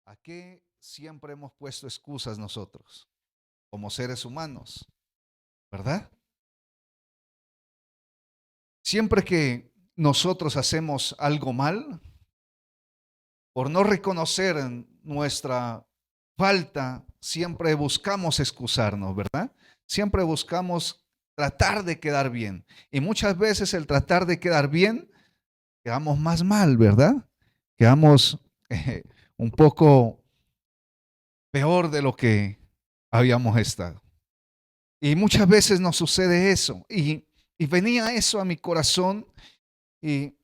¿A qué siempre hemos puesto excusas nosotros como seres humanos? ¿Verdad? Siempre que nosotros hacemos algo mal, por no reconocer nuestra falta, siempre buscamos excusarnos, ¿verdad? Siempre buscamos tratar de quedar bien. Y muchas veces el tratar de quedar bien, quedamos más mal, ¿verdad? Quedamos un poco peor de lo que habíamos estado. Y muchas veces nos sucede eso. Y venía eso a mi corazón y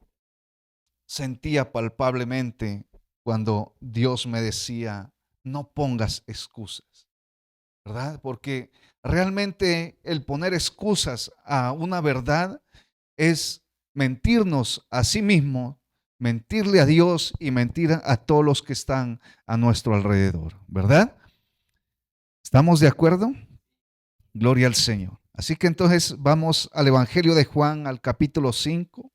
sentía palpablemente cuando Dios me decía, no pongas excusas, ¿verdad? Porque realmente el poner excusas a una verdad es mentirnos a sí mismo, mentirle a Dios y mentir a todos los que están a nuestro alrededor, ¿verdad? ¿Estamos de acuerdo? Gloria al Señor. Así que entonces vamos al Evangelio de Juan, al capítulo 5,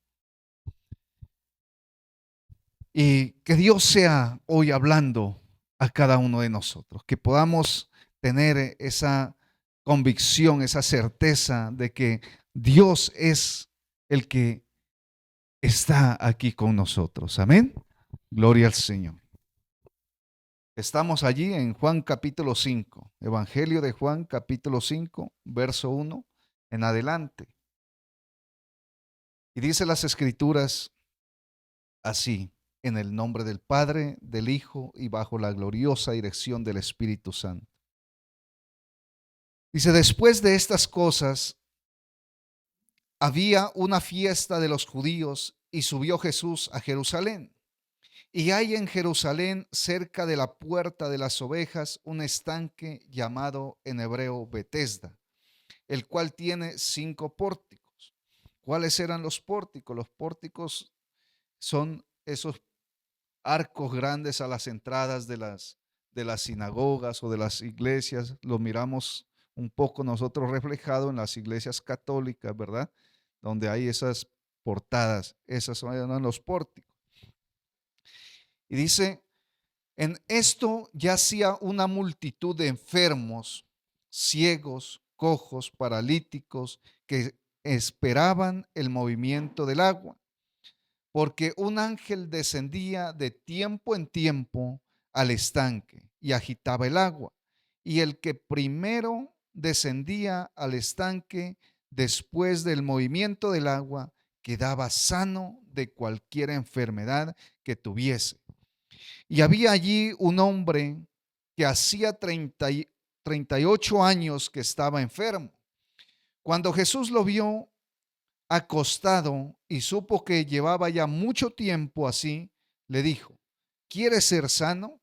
y que Dios sea hoy hablando a cada uno de nosotros, que podamos tener esa convicción, esa certeza de que Dios es el que está aquí con nosotros. Amén. Gloria al Señor. Estamos allí en Juan capítulo 5, Evangelio de Juan capítulo 5, verso 1 en adelante. Y dice las Escrituras así, en el nombre del Padre, del Hijo y bajo la gloriosa dirección del Espíritu Santo. Dice, después de estas cosas, había una fiesta de los judíos y subió Jesús a Jerusalén. Y hay en Jerusalén, cerca de la puerta de las ovejas, un estanque llamado en hebreo Betesda, el cual tiene 5 pórticos. ¿Cuáles eran los pórticos? Los pórticos son esos arcos grandes a las entradas de las sinagogas o de las iglesias. Lo miramos un poco nosotros reflejado en las iglesias católicas, ¿verdad? Donde hay esas portadas, esas son los pórticos. Y dice, en esto yacía una multitud de enfermos, ciegos, cojos, paralíticos, que esperaban el movimiento del agua, porque un ángel descendía de tiempo en tiempo al estanque y agitaba el agua. Y el que primero descendía al estanque después del movimiento del agua quedaba sano de cualquier enfermedad que tuviese. Y había allí un hombre que hacía 38 años que estaba enfermo. Cuando Jesús lo vio acostado y supo que llevaba ya mucho tiempo así, le dijo, ¿quieres ser sano?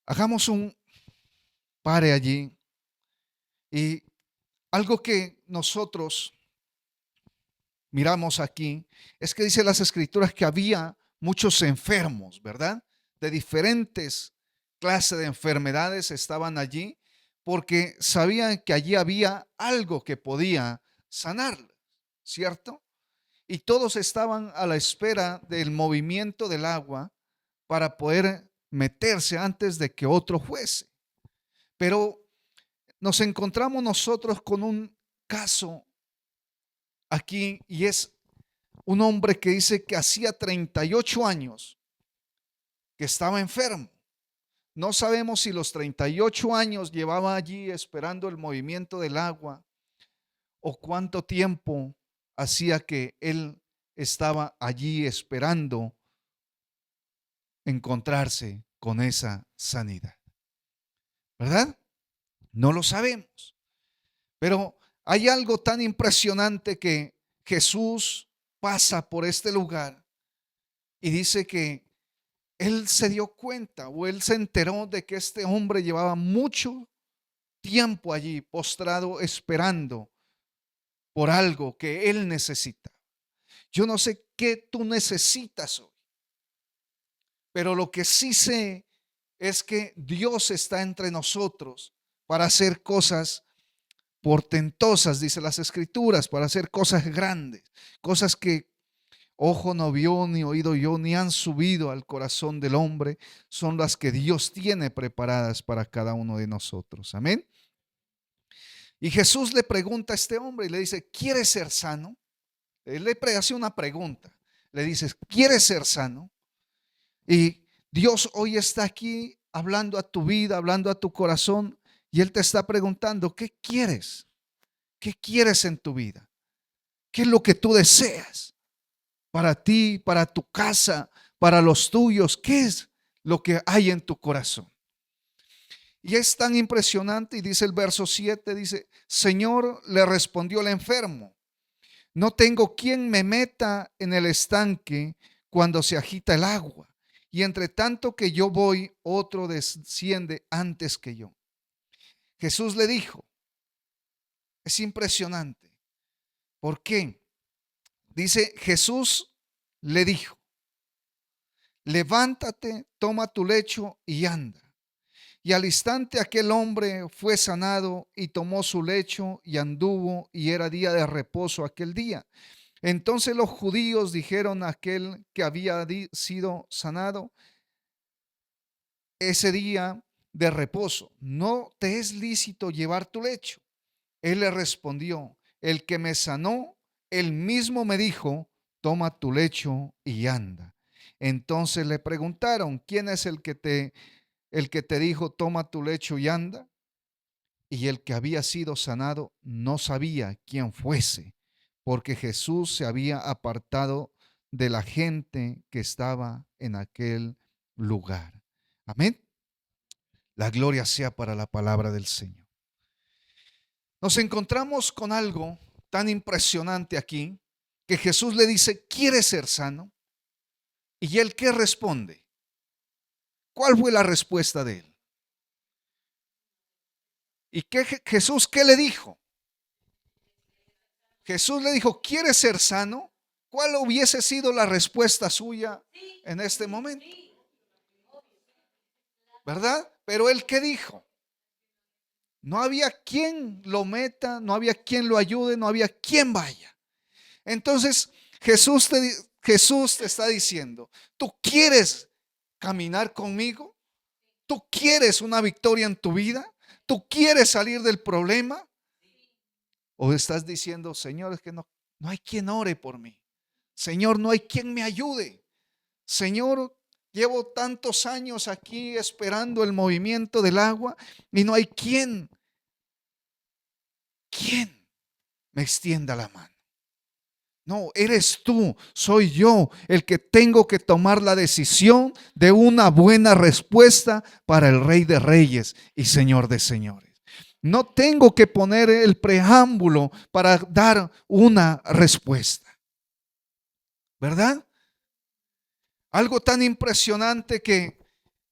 Hagamos un pare allí. Y algo que nosotros miramos aquí es que dice las escrituras que había muchos enfermos, ¿verdad? De diferentes clases de enfermedades estaban allí porque sabían que allí había algo que podía sanarlos, ¿cierto? Y todos estaban a la espera del movimiento del agua para poder meterse antes de que otro fuese. Pero nos encontramos nosotros con un caso aquí y es un hombre que dice que hacía 38 años que estaba enfermo. No sabemos si los 38 años llevaba allí esperando el movimiento del agua o cuánto tiempo hacía que él estaba allí esperando encontrarse con esa sanidad. ¿Verdad? No lo sabemos. Pero hay algo tan impresionante que Jesús pasa por este lugar y dice que él se dio cuenta o él se enteró de que este hombre llevaba mucho tiempo allí postrado esperando por algo que él necesita. Yo no sé qué tú necesitas hoy, pero lo que sí sé es que Dios está entre nosotros para hacer cosas portentosas, dice las Escrituras, para hacer cosas grandes, cosas que ojo no vio, ni oído yo, ni han subido al corazón del hombre, son las que Dios tiene preparadas para cada uno de nosotros. Amén. Y Jesús le pregunta a este hombre y le dice, ¿quieres ser sano? Él le hace una pregunta. Le dice, ¿quieres ser sano? Y Dios hoy está aquí hablando a tu vida, hablando a tu corazón, y Él te está preguntando, ¿qué quieres? ¿Qué quieres en tu vida? ¿Qué es lo que tú deseas? Para ti, para tu casa, para los tuyos, ¿qué es lo que hay en tu corazón? Y es tan impresionante, y dice el verso 7, dice, Señor, le respondió el enfermo, no tengo quien me meta en el estanque cuando se agita el agua, y entre tanto que yo voy, otro desciende antes que yo. Jesús le dijo, es impresionante. ¿Por qué? Dice, Jesús le dijo, levántate, toma tu lecho y anda. Y al instante aquel hombre fue sanado y tomó su lecho y anduvo, y era día de reposo aquel día. Entonces los judíos dijeron a aquel que había sido sanado ese día de reposo, ¿no te es lícito llevar tu lecho? Él le respondió, el que me sanó, él mismo me dijo, toma tu lecho y anda. Entonces le preguntaron, ¿quién es el que te dijo, toma tu lecho y anda? Y el que había sido sanado no sabía quién fuese, porque Jesús se había apartado de la gente que estaba en aquel lugar. Amén. La gloria sea para la palabra del Señor. Nos encontramos con algo tan impresionante aquí, que Jesús le dice, ¿quieres ser sano? ¿Y él qué responde? ¿Cuál fue la respuesta de él? ¿Y Jesús qué le dijo? Jesús le dijo, ¿quieres ser sano? ¿Cuál hubiese sido la respuesta suya en este momento? ¿Verdad? Pero él qué dijo? No había quien lo meta, no había quien lo ayude, no había quien vaya. Entonces Jesús te está diciendo, ¿tú quieres caminar conmigo? ¿Tú quieres una victoria en tu vida? ¿Tú quieres salir del problema? ¿O estás diciendo, Señor, es que no hay quien ore por mí? Señor, no hay quien me ayude. Señor, llevo tantos años aquí esperando el movimiento del agua y no hay quien me extienda la mano. No, eres tú, soy yo el que tengo que tomar la decisión de una buena respuesta para el Rey de Reyes y Señor de Señores. No tengo que poner el preámbulo para dar una respuesta. ¿Verdad? Algo tan impresionante que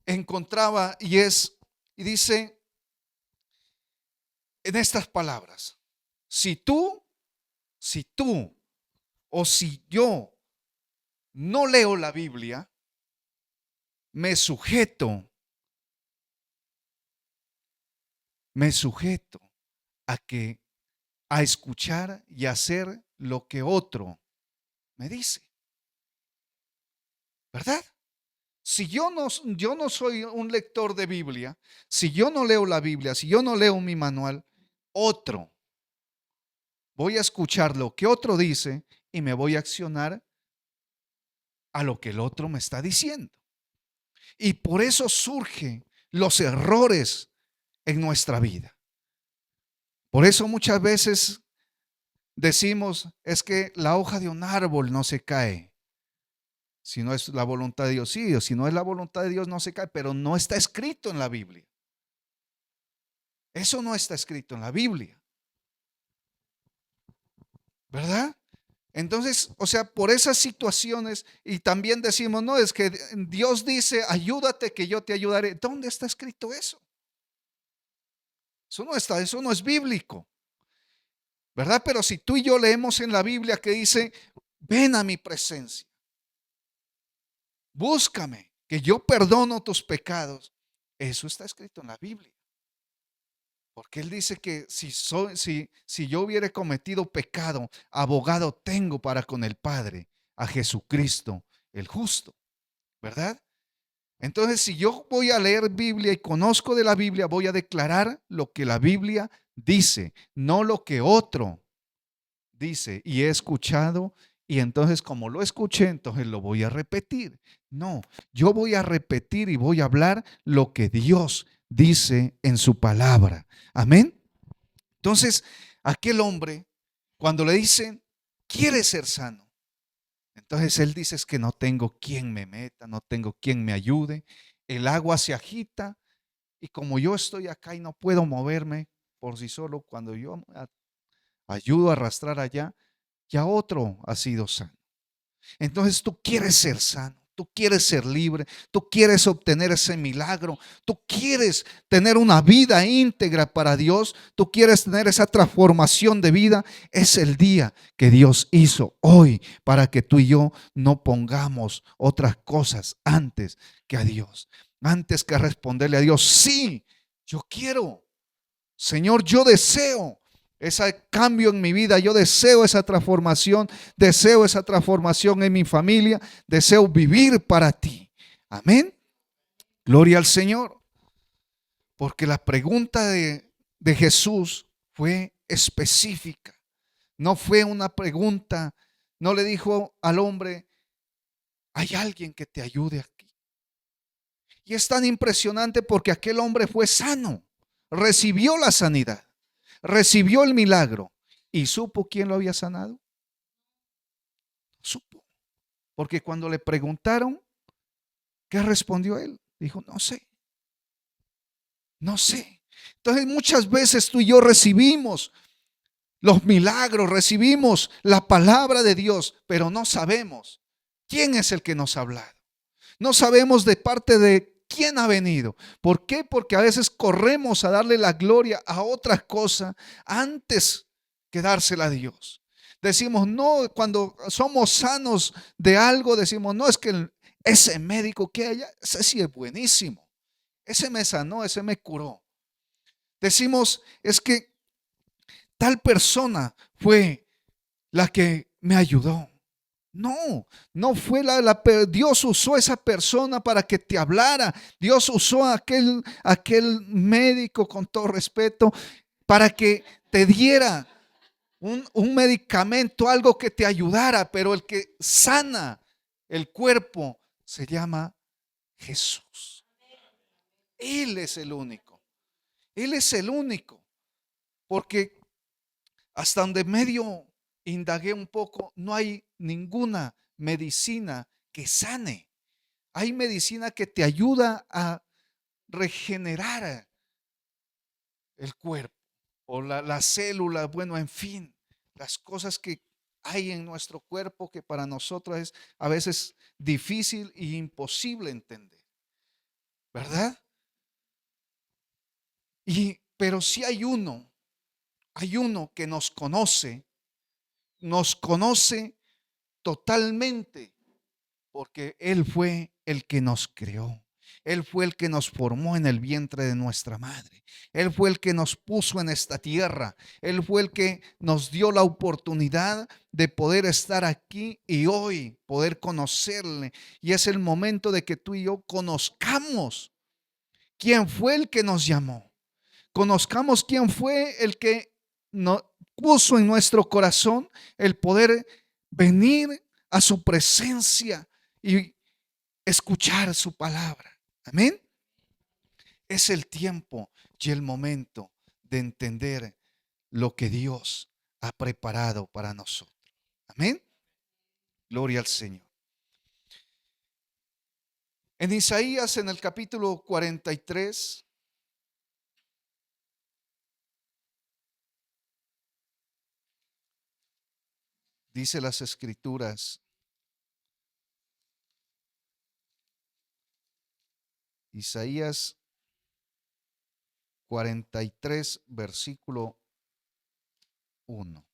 encontraba y dice en estas palabras, si tú o si yo no leo la Biblia, me sujeto a escuchar y hacer lo que otro me dice. ¿Verdad? Si yo no soy un lector de Biblia, si yo no leo la Biblia, si yo no leo mi manual, voy a escuchar lo que otro dice y me voy a accionar a lo que el otro me está diciendo. Y por eso surgen los errores en nuestra vida. Por eso muchas veces decimos, es que la hoja de un árbol no se cae. Si no es la voluntad de Dios, sí, o si no es la voluntad de Dios, no se cae, pero no está escrito en la Biblia. Eso no está escrito en la Biblia. ¿Verdad? Entonces, o sea, por esas situaciones, y también decimos, no, es que Dios dice, ayúdate que yo te ayudaré. ¿Dónde está escrito eso? Eso no es bíblico. ¿Verdad? Pero si tú y yo leemos en la Biblia que dice, ven a mi presencia, búscame, que yo perdono tus pecados. Eso está escrito en la Biblia. Porque Él dice que si yo hubiera cometido pecado, abogado tengo para con el Padre, a Jesucristo, el justo, ¿verdad? Entonces, si yo voy a leer Biblia y conozco de la Biblia, voy a declarar lo que la Biblia dice, no lo que otro dice y he escuchado, y entonces como lo escuché, entonces lo voy a repetir. No, yo voy a repetir y voy a hablar lo que Dios dice en su palabra. Amén. Entonces, aquel hombre, cuando le dicen, quiere ser sano, entonces él dice, es que no tengo quien me meta, no tengo quien me ayude. El agua se agita y como yo estoy acá y no puedo moverme por sí solo, cuando yo ayudo a arrastrar allá, ya otro ha sido sano. Entonces tú quieres ser sano, tú quieres ser libre, tú quieres obtener ese milagro, tú quieres tener una vida íntegra para Dios, tú quieres tener esa transformación de vida. Es el día que Dios hizo hoy para que tú y yo no pongamos otras cosas antes que a Dios, antes que responderle a Dios, sí, yo quiero. Señor, yo deseo ese cambio en mi vida, yo deseo esa transformación en mi familia, deseo vivir para ti. Amén. Gloria al Señor. Porque la pregunta de Jesús fue específica. No fue una pregunta, no le dijo al hombre, hay alguien que te ayude aquí. Y es tan impresionante porque aquel hombre fue sano, recibió la sanidad, recibió el milagro y supo quién lo había sanado. Supo. Porque cuando le preguntaron, ¿qué respondió él? Dijo, no sé, no sé. Entonces muchas veces tú y yo recibimos los milagros, recibimos la palabra de Dios, pero no sabemos quién es el que nos ha hablado. No sabemos de parte de quién ha venido. ¿Por qué? Porque a veces corremos a darle la gloria a otras cosas antes que dársela a Dios. Decimos, no, cuando somos sanos de algo, decimos, no, es que ese médico que haya, ese sí es buenísimo. Ese me sanó, ese me curó. Decimos, es que tal persona fue la que me ayudó. No, no fue Dios usó a esa persona para que te hablara. Dios usó a aquel médico, con todo respeto, para que te diera un medicamento, algo que te ayudara. Pero el que sana el cuerpo se llama Jesús. Él es el único. Él es el único. Porque hasta donde medio indagué un poco, no hay ninguna medicina que sane. Hay medicina que te ayuda a regenerar el cuerpo o la célula, bueno, en fin, las cosas que hay en nuestro cuerpo que para nosotros es a veces difícil e imposible entender, ¿verdad? Pero sí hay uno que nos conoce totalmente, porque Él fue el que nos creó. Él fue el que nos formó en el vientre de nuestra madre. Él fue el que nos puso en esta tierra. Él fue el que nos dio la oportunidad de poder estar aquí y hoy poder conocerle. Y es el momento de que tú y yo conozcamos quién fue el que nos llamó. Conozcamos quién fue el que nos puso en nuestro corazón el poder venir a su presencia y escuchar su palabra. Amén. Es el tiempo y el momento de entender lo que Dios ha preparado para nosotros. Amén. Gloria al Señor. En Isaías, en el capítulo 43, dice las Escrituras, Isaías 43, versículo 1.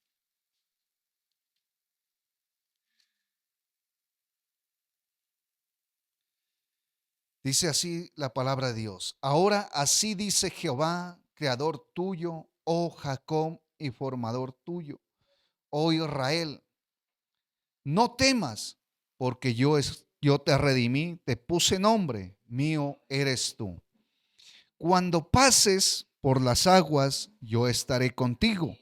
Dice así la palabra de Dios. Ahora así dice Jehová creador tuyo, oh Jacob, y formador tuyo, oh Israel. No temas, porque yo te redimí, te puse nombre, mío eres tú. Cuando pases por las aguas, yo estaré contigo.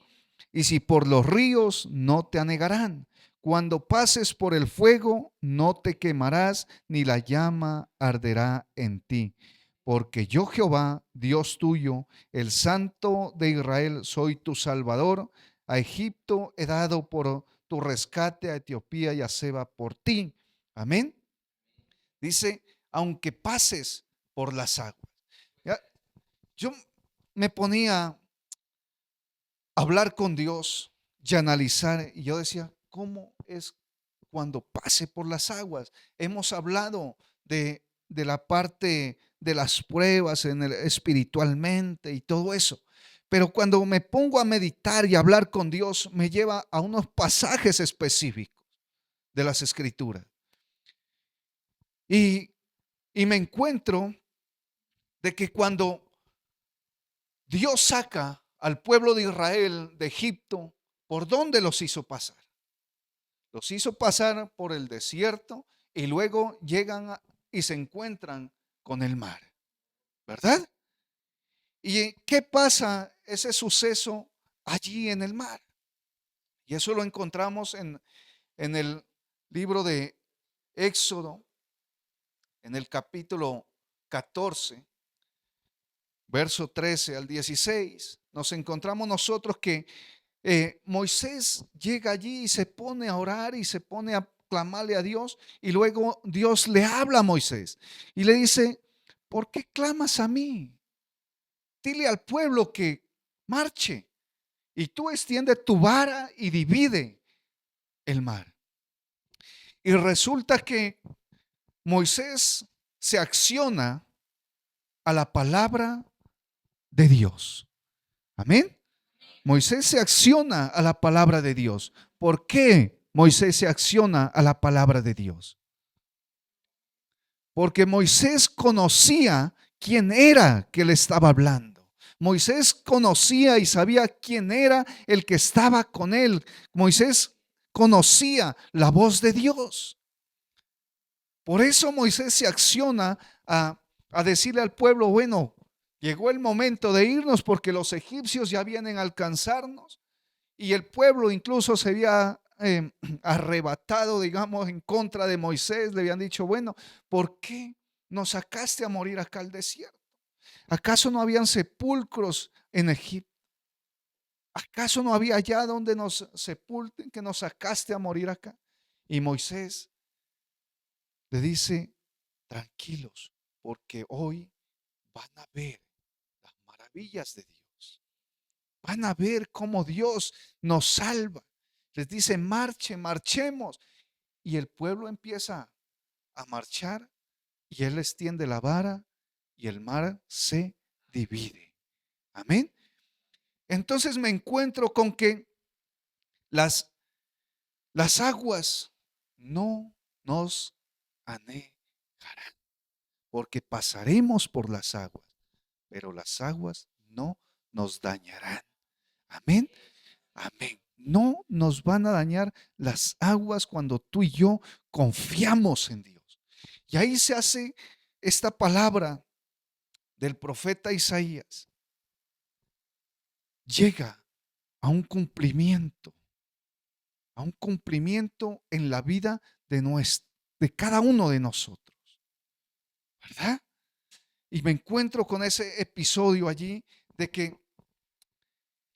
Y si por los ríos, no te anegarán. Cuando pases por el fuego, no te quemarás, ni la llama arderá en ti. Porque yo, Jehová, Dios tuyo, el Santo de Israel, soy tu Salvador. A Egipto he dado por tu rescate, a Etiopía y a Seba por ti. Amén. Dice, aunque pases por las aguas. Ya, yo me ponía a hablar con Dios y analizar, y yo decía, ¿cómo es cuando pase por las aguas? Hemos hablado de la parte de las pruebas espiritualmente y todo eso. Pero cuando me pongo a meditar y a hablar con Dios, me lleva a unos pasajes específicos de las Escrituras. Y, y me encuentro de que cuando Dios saca al pueblo de Israel de Egipto, ¿por dónde los hizo pasar? Los hizo pasar por el desierto y luego y se encuentran con el mar, ¿verdad? ¿Y qué pasa ese suceso allí en el mar? Y eso lo encontramos en el libro de Éxodo, en el capítulo 14, verso 13 al 16. Nos encontramos nosotros que Moisés llega allí y se pone a orar y se pone a clamarle a Dios, y luego Dios le habla a Moisés y le dice, ¿por qué clamas a mí? Dile al pueblo que marche, y tú extiende tu vara y divide el mar. Y resulta que Moisés se acciona a la palabra de Dios. Amén. Moisés se acciona a la palabra de Dios. ¿Por qué Moisés se acciona a la palabra de Dios? Porque Moisés conocía quién era que le estaba hablando. Moisés conocía y sabía quién era el que estaba con él. Moisés conocía la voz de Dios. Por eso Moisés se acciona a decirle al pueblo, bueno, llegó el momento de irnos porque los egipcios ya vienen a alcanzarnos. Y el pueblo incluso se había arrebatado, digamos, en contra de Moisés. Le habían dicho, bueno, ¿por qué nos sacaste a morir acá al desierto? ¿Acaso no habían sepulcros en Egipto? ¿Acaso no había allá donde nos sepulten, que nos sacaste a morir acá? Y Moisés le dice, tranquilos, porque hoy van a ver las maravillas de Dios. Van a ver cómo Dios nos salva. Les dice, marchemos. Y el pueblo empieza a marchar y él extiende la vara y el mar se divide. Amén. Entonces me encuentro con que las, las aguas no nos anegarán, porque pasaremos por las aguas, pero las aguas no nos dañarán. Amén. Amén. No nos van a dañar las aguas cuando tú y yo confiamos en Dios. Y ahí se hace esta palabra del profeta Isaías. Llega a un cumplimiento en la vida de cada uno de nosotros, ¿verdad? Y me encuentro con ese episodio allí de que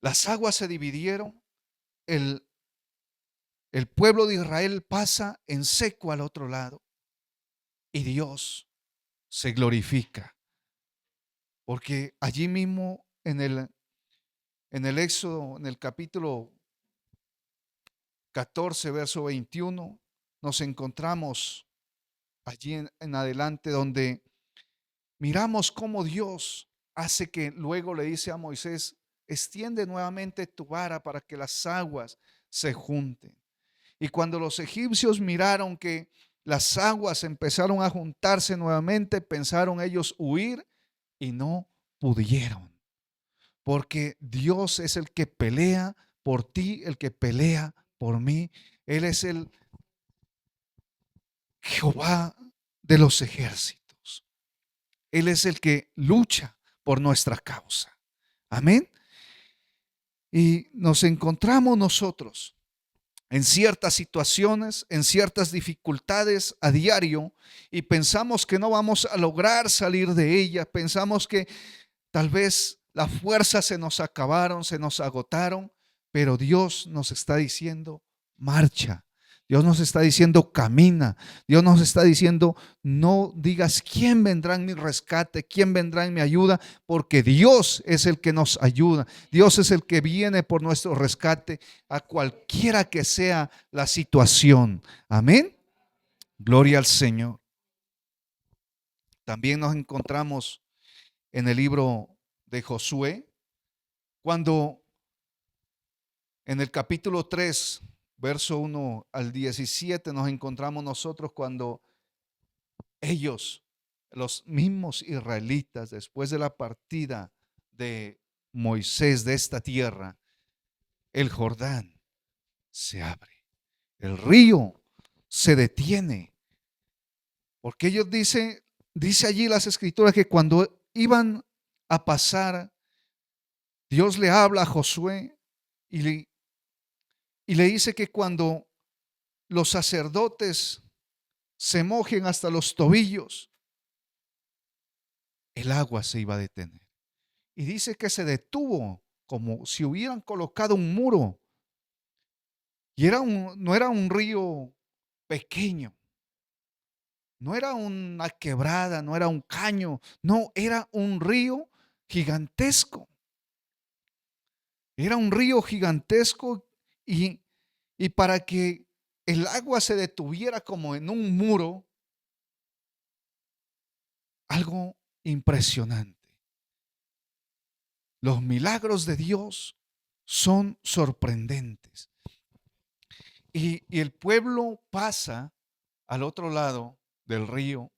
las aguas se dividieron, el, el pueblo de Israel pasa en seco al otro lado y Dios se glorifica. Porque allí mismo en el Éxodo, en el capítulo 14, verso 21, nos encontramos allí en adelante donde miramos cómo Dios hace que luego le dice a Moisés, extiende nuevamente tu vara para que las aguas se junten. Y cuando los egipcios miraron que las aguas empezaron a juntarse nuevamente, pensaron ellos huir y no pudieron. porque Dios es el que pelea por ti, el que pelea por mí. Él es el Jehová de los ejércitos. Él es el que lucha por nuestra causa. Amén. Y nos encontramos nosotros en ciertas situaciones, en ciertas dificultades a diario, y pensamos que no vamos a lograr salir de ellas. Pensamos que tal vez las fuerzas se nos acabaron, se nos agotaron, pero Dios nos está diciendo, marcha. Dios nos está diciendo, camina. Dios nos está diciendo, no digas quién vendrá en mi rescate, quién vendrá en mi ayuda, porque Dios es el que nos ayuda. Dios es el que viene por nuestro rescate a cualquiera que sea la situación. Amén. Gloria al Señor. También nos encontramos en el libro de Josué, cuando en el capítulo 3, verso 1 al 17, nos encontramos nosotros cuando ellos, los mismos israelitas, después de la partida de Moisés de esta tierra, el Jordán se abre, el río se detiene, porque ellos dice allí las escrituras que cuando iban a pasar, Dios le habla a Josué y le dice que cuando los sacerdotes se mojen hasta los tobillos, el agua se iba a detener. Y dice que se detuvo como si hubieran colocado un muro. Y no era un río pequeño, no era una quebrada, no era un caño, no, era un río gigantesco. Era un río gigantesco y, y para que el agua se detuviera como en un muro, algo impresionante. Los milagros de Dios son sorprendentes. Y el pueblo pasa al otro lado del río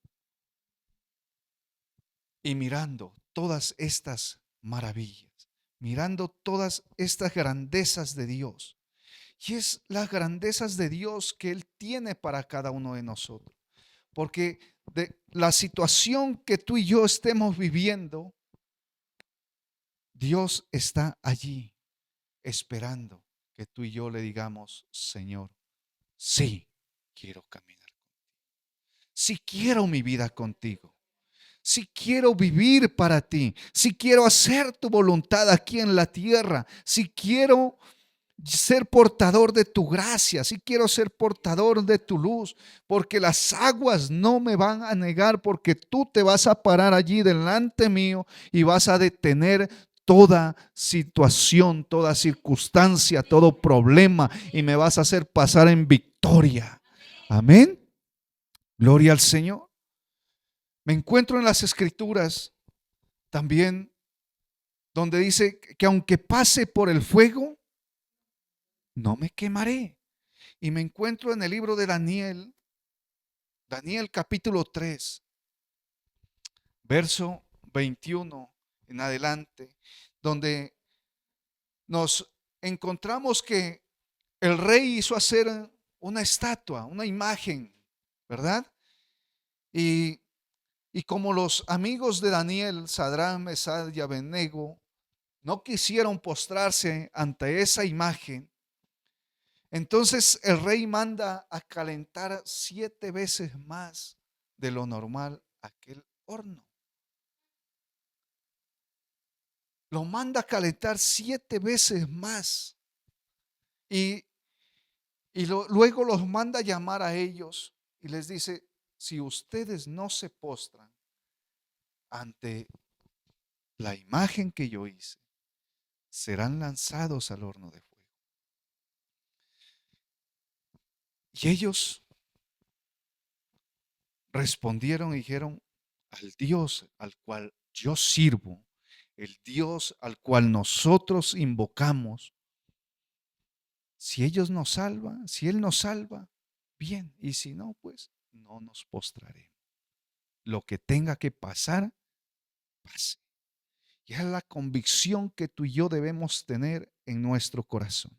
y mirando todas estas maravillas, mirando todas estas grandezas de Dios. Y es las grandezas de Dios que Él tiene para cada uno de nosotros. Porque de la situación que tú y yo estemos viviendo, Dios está allí esperando que tú y yo le digamos, Señor, sí, quiero caminar. Sí quiero mi vida contigo. Sí quiero vivir para ti. Sí quiero hacer tu voluntad aquí en la tierra. Sí quiero ser portador de tu gracia. Sí quiero ser portador de tu luz. Porque las aguas no me van a negar. Porque tú te vas a parar allí delante mío y vas a detener toda situación, toda circunstancia, todo problema. Y me vas a hacer pasar en victoria. Amén. Gloria al Señor. Me encuentro en las escrituras también donde dice que aunque pase por el fuego, no me quemaré. Y me encuentro en el libro de Daniel, Daniel capítulo 3, verso 21 en adelante, donde nos encontramos que el rey hizo hacer una estatua, una imagen, ¿verdad? Y, y como los amigos de Daniel, Sadrán, Mesad y Abednego, no quisieron postrarse ante esa imagen, entonces el rey manda a calentar 7 veces más de lo normal aquel horno. Lo manda a calentar 7 veces más. Y, luego los manda a llamar a ellos y les dice, si ustedes no se postran ante la imagen que yo hice, serán lanzados al horno de fuego. Y ellos respondieron y dijeron, al Dios al cual yo sirvo, el Dios al cual nosotros invocamos, si ellos nos salvan, si Él nos salva, bien, y si no, pues no nos postraremos. Lo que tenga que pasar, pase. Y es la convicción que tú y yo debemos tener en nuestro corazón.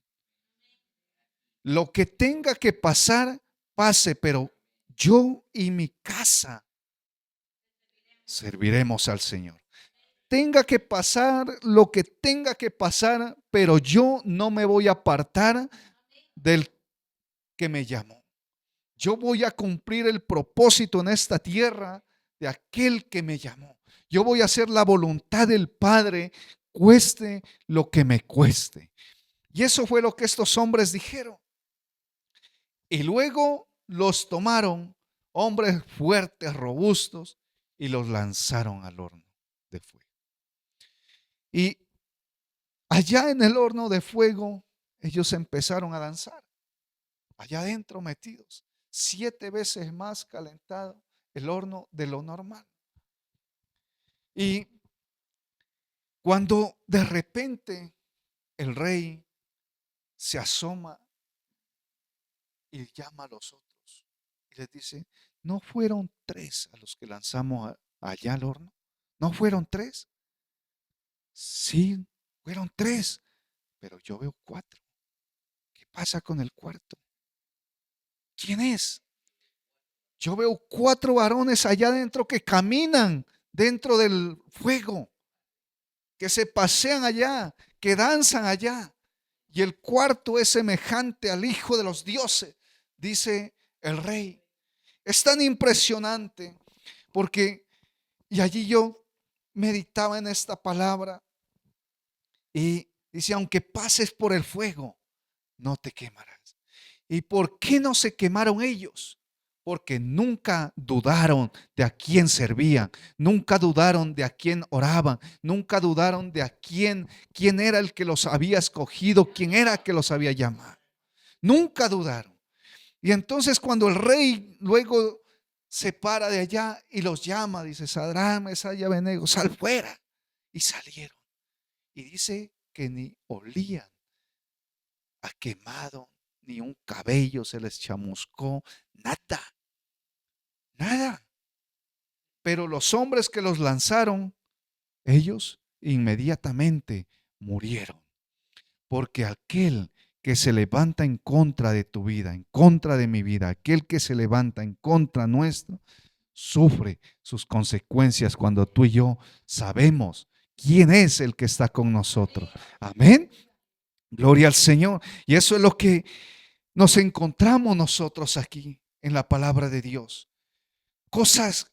Lo que tenga que pasar, pase, pero yo y mi casa serviremos al Señor. Tenga que pasar lo que tenga que pasar, pero yo no me voy a apartar del que me llamó. Yo voy a cumplir el propósito en esta tierra de aquel que me llamó. Yo voy a hacer la voluntad del Padre, cueste lo que me cueste. Y eso fue lo que estos hombres dijeron. Y luego los tomaron, hombres fuertes, robustos, y los lanzaron al horno de fuego. Y allá en el horno de fuego, ellos empezaron a danzar, allá adentro metidos, 7 veces más calentado el horno de lo normal. Y cuando de repente el rey se asoma y llama a los otros y les dice, ¿no fueron 3 a los que lanzamos allá al horno? ¿No fueron 3? Sí, fueron 3, pero yo veo 4. ¿Qué pasa con el cuarto? ¿Quién es? Yo veo 4 varones allá adentro que caminan dentro del fuego, que se pasean allá, que danzan allá. Y el cuarto es semejante al Hijo de los dioses, dice el rey. Es tan impresionante porque, y allí yo meditaba en esta palabra y dice, aunque pases por el fuego, no te quemarás. ¿Y por qué no se quemaron ellos? Porque nunca dudaron de a quién servían, nunca dudaron de a quién oraban, nunca dudaron de a quién era el que los había escogido, quién era el que los había llamado. Nunca dudaron. Y entonces cuando el rey luego se para de allá y los llama, dice, Sadrach, Mesach y Abednego, sal fuera. Y salieron. Y dice que ni olían a quemado, ni un cabello se les chamuscó, nada, nada. Pero los hombres que los lanzaron, ellos inmediatamente murieron. Porque aquel que se levanta en contra de tu vida, en contra de mi vida, aquel que se levanta en contra nuestro, sufre sus consecuencias cuando tú y yo sabemos quién es el que está con nosotros. Amén. Gloria al Señor. Y eso es lo que nos encontramos nosotros aquí en la palabra de Dios. Cosas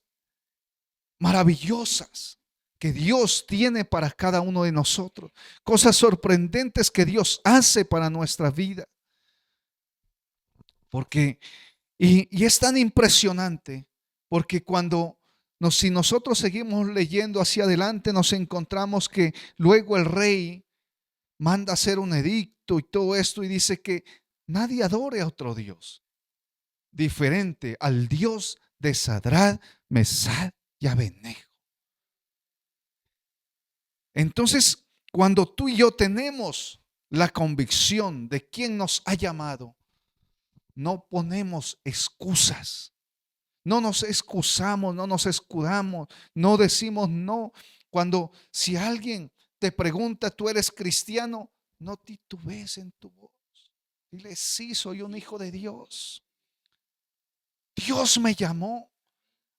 maravillosas que Dios tiene para cada uno de nosotros. Cosas sorprendentes que Dios hace para nuestra vida. Porque, y es tan impresionante, porque si nosotros seguimos leyendo hacia adelante, nos encontramos que luego el rey manda hacer un edicto y todo esto y dice que nadie adore a otro Dios diferente al Dios de Sadrach, Mesach y Abednego. Entonces, cuando tú y yo tenemos la convicción de quién nos ha llamado, no ponemos excusas, no nos excusamos, no nos escudamos, no decimos no. Si alguien te pregunta, ¿tú eres cristiano? No titubees en tu voz. Dile, sí, soy un hijo de Dios. Dios me llamó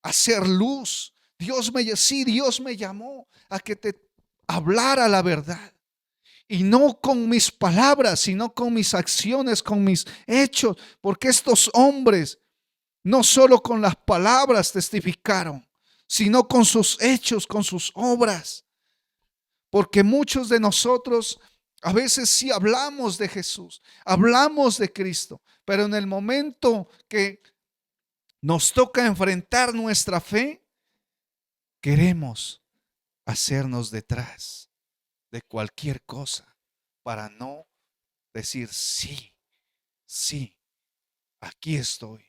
a ser luz. Dios me llamó a que te hablara la verdad. Y no con mis palabras, sino con mis acciones, con mis hechos. Porque estos hombres no solo con las palabras testificaron, sino con sus hechos, con sus obras. Porque muchos de nosotros a veces sí hablamos de Jesús, hablamos de Cristo, pero en el momento que nos toca enfrentar nuestra fe, queremos hacernos detrás de cualquier cosa para no decir sí, sí, aquí estoy.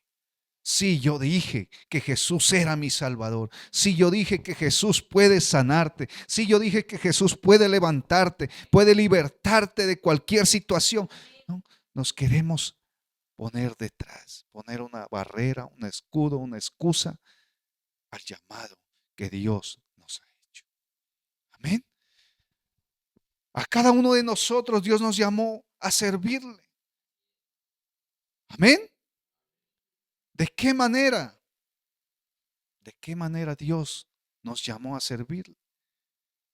Sí, yo dije que Jesús era mi Salvador. Sí, yo dije que Jesús puede sanarte. Sí, yo dije que Jesús puede levantarte, puede libertarte de cualquier situación. No, nos queremos poner detrás, poner una barrera, un escudo, una excusa al llamado que Dios nos ha hecho. Amén. A cada uno de nosotros Dios nos llamó a servirle. Amén. ¿De qué manera? ¿De qué manera Dios nos llamó a servirle?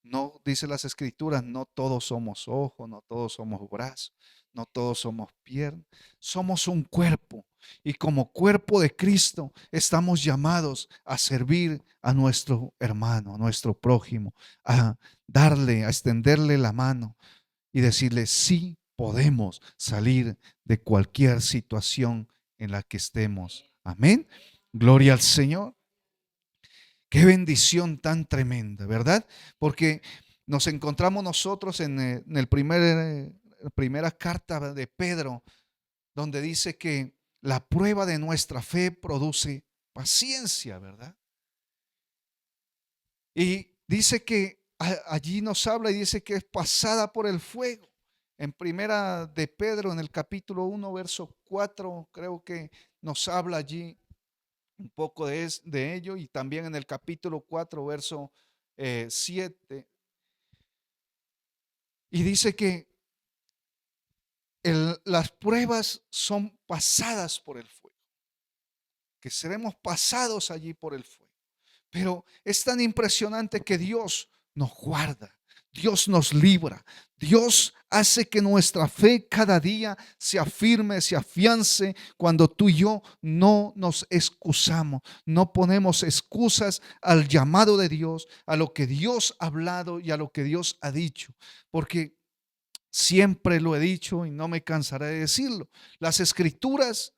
No, dice las escrituras, no todos somos ojos, no todos somos brazos, no todos somos piernas. Somos un cuerpo y como cuerpo de Cristo estamos llamados a servir a nuestro hermano, a nuestro prójimo, a darle, a extenderle la mano y decirle, sí podemos salir de cualquier situación en la que estemos. Amén. Gloria al Señor. Qué bendición tan tremenda, ¿verdad? Porque nos encontramos nosotros en el primera carta de Pedro, donde dice que la prueba de nuestra fe produce paciencia, ¿verdad? Y dice que allí nos habla y dice que es pasada por el fuego. En primera de Pedro, en el capítulo 1, verso 4, creo que nos habla allí un poco de ello, y también en el capítulo 4 verso 7, y dice que las pruebas son pasadas por el fuego, que seremos pasados allí por el fuego. Pero es tan impresionante que Dios nos guarda, Dios nos libra, Dios hace que nuestra fe cada día se afirme, se afiance cuando tú y yo no nos excusamos, no ponemos excusas al llamado de Dios, a lo que Dios ha hablado y a lo que Dios ha dicho. Porque siempre lo he dicho y no me cansaré de decirlo, las escrituras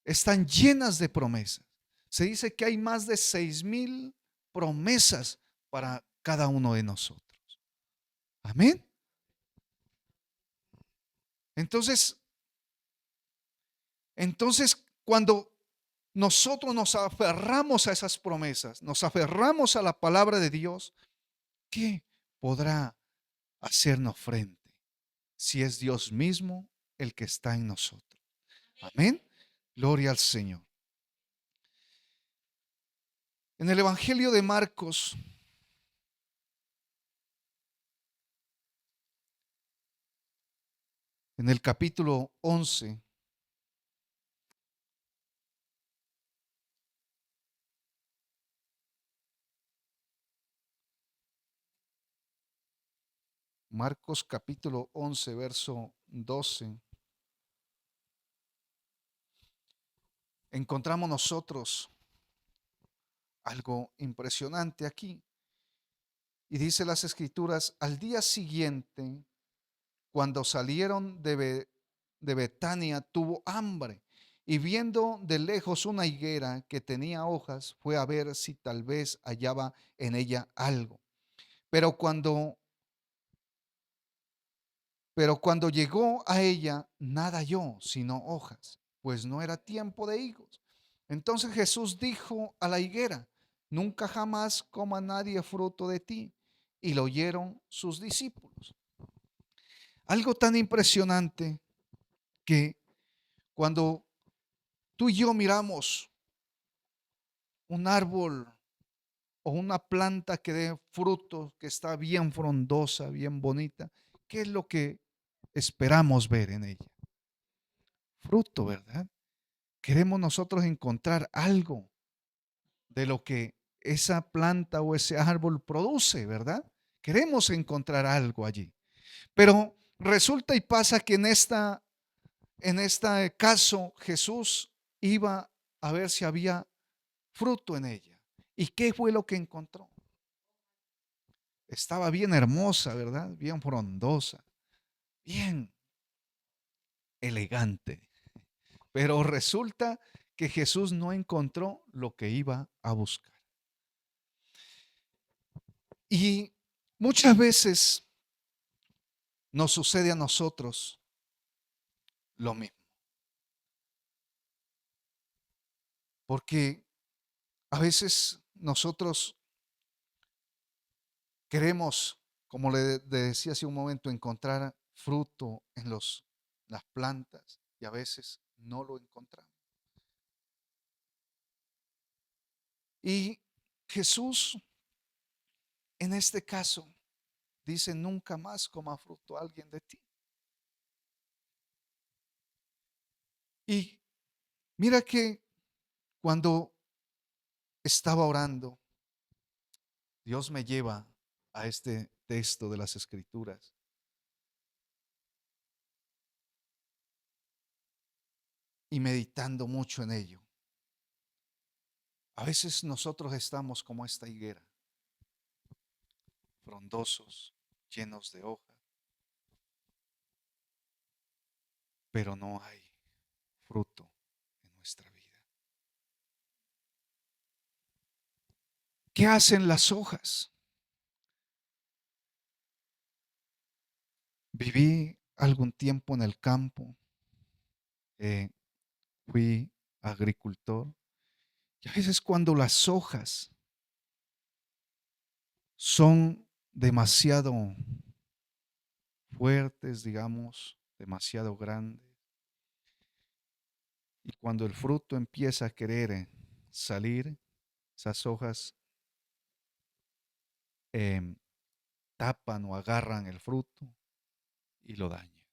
están llenas de promesas. Se dice que hay más de 6,000 promesas para cada uno de nosotros. Amén. Entonces, cuando nosotros nos aferramos a esas promesas, nos aferramos a la palabra de Dios, ¿qué podrá hacernos frente si es Dios mismo el que está en nosotros? Amén. Gloria al Señor. En el Evangelio de Marcos, en el capítulo 11, Marcos capítulo 11, verso 12, encontramos nosotros algo impresionante aquí. Y dice las escrituras, al día siguiente, cuando salieron de Betania, tuvo hambre. Y viendo de lejos una higuera que tenía hojas, fue a ver si tal vez hallaba en ella algo. Pero cuando, pero cuando llegó a ella, nada halló, sino hojas, pues no era tiempo de higos. Entonces Jesús dijo a la higuera, nunca jamás coma nadie fruto de ti. Y lo oyeron sus discípulos. Algo tan impresionante que cuando tú y yo miramos un árbol o una planta que dé fruto, que está bien frondosa, bien bonita, ¿qué es lo que esperamos ver en ella? Fruto, ¿verdad? Queremos nosotros encontrar algo de lo que esa planta o ese árbol produce, ¿verdad? Queremos encontrar algo allí. Pero resulta y pasa que en este caso Jesús iba a ver si había fruto en ella. ¿Y qué fue lo que encontró? Estaba bien hermosa, ¿verdad? Bien frondosa, bien elegante. Pero resulta que Jesús no encontró lo que iba a buscar. Y muchas veces nos sucede a nosotros lo mismo. Porque a veces nosotros queremos, como le decía hace un momento, encontrar fruto en las plantas y a veces no lo encontramos. Y Jesús, en este caso, dice: nunca más coma fruto alguien de ti. Y mira que cuando estaba orando, Dios me lleva a este texto de las Escrituras. Y meditando mucho en ello. A veces nosotros estamos como esta higuera, frondosos, llenos de hojas, pero no hay fruto en nuestra vida. ¿Qué hacen las hojas? Viví algún tiempo en el campo, fui agricultor, y a veces cuando las hojas son demasiado fuertes, digamos, demasiado grandes, y cuando el fruto empieza a querer salir, esas hojas tapan o agarran el fruto y lo dañan.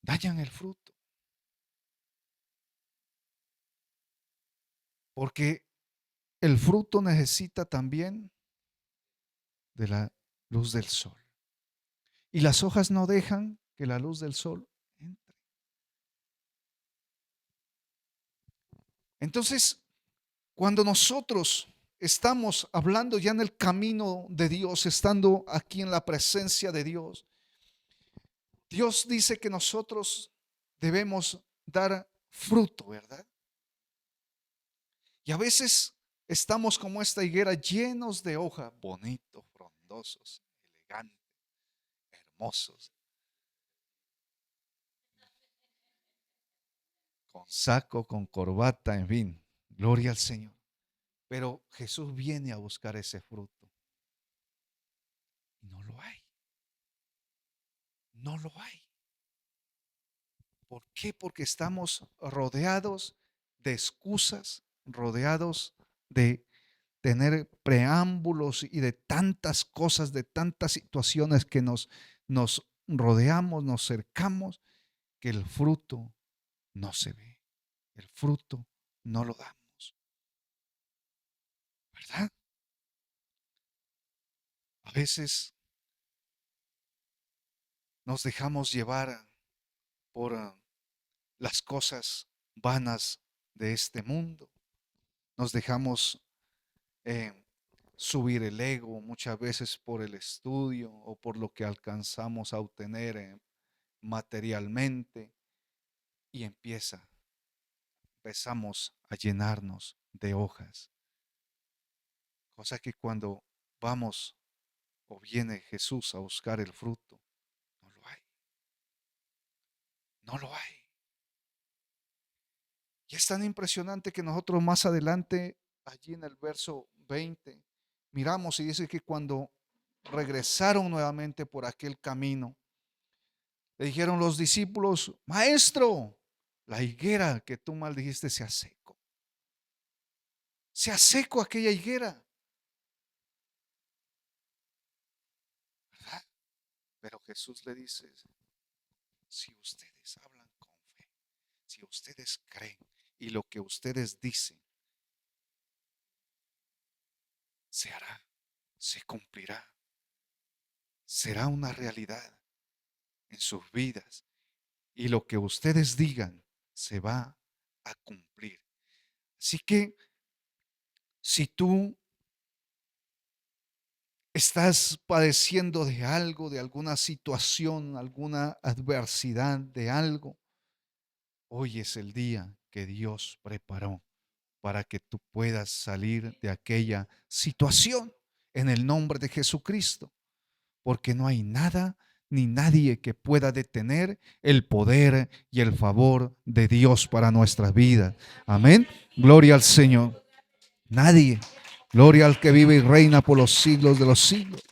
Dañan el fruto. Porque el fruto necesita también de la luz del sol. Y las hojas no dejan que la luz del sol entre. Entonces, cuando nosotros estamos hablando ya en el camino de Dios, estando aquí en la presencia de Dios, Dios dice que nosotros debemos dar fruto, ¿verdad? Y a veces estamos como esta higuera, llenos de hojas, bonitos, frondosos, elegantes, hermosos, con saco, con corbata, en fin, gloria al Señor. Pero Jesús viene a buscar ese fruto y no lo hay. No lo hay. ¿Por qué? Porque estamos rodeados de excusas, rodeados de tener preámbulos y de tantas cosas, de tantas situaciones que nos rodeamos, nos cercamos, que el fruto no se ve. El fruto no lo damos. ¿Verdad? A veces nos dejamos llevar por las cosas vanas de este mundo. Nos dejamos subir el ego muchas veces por el estudio o por lo que alcanzamos a obtener materialmente y empezamos a llenarnos de hojas. Cosa que cuando vamos o viene Jesús a buscar el fruto, no lo hay. No lo hay. Y es tan impresionante que nosotros más adelante, allí en el verso 20, miramos y dice que cuando regresaron nuevamente por aquel camino, le dijeron los discípulos: Maestro, la higuera que tú maldijiste se ha seco. Se ha seco aquella higuera. ¿Verdad? Pero Jesús le dice: si ustedes hablan con fe, si ustedes creen y lo que ustedes dicen se hará, se cumplirá, será una realidad en sus vidas y lo que ustedes digan se va a cumplir. Así que si tú estás padeciendo de algo, de alguna situación, alguna adversidad de algo, hoy es el día que Dios preparó para que tú puedas salir de aquella situación en el nombre de Jesucristo, porque no hay nada ni nadie que pueda detener el poder y el favor de Dios para nuestras vidas. Amén. Gloria al Señor. Nadie. Gloria al que vive y reina por los siglos de los siglos.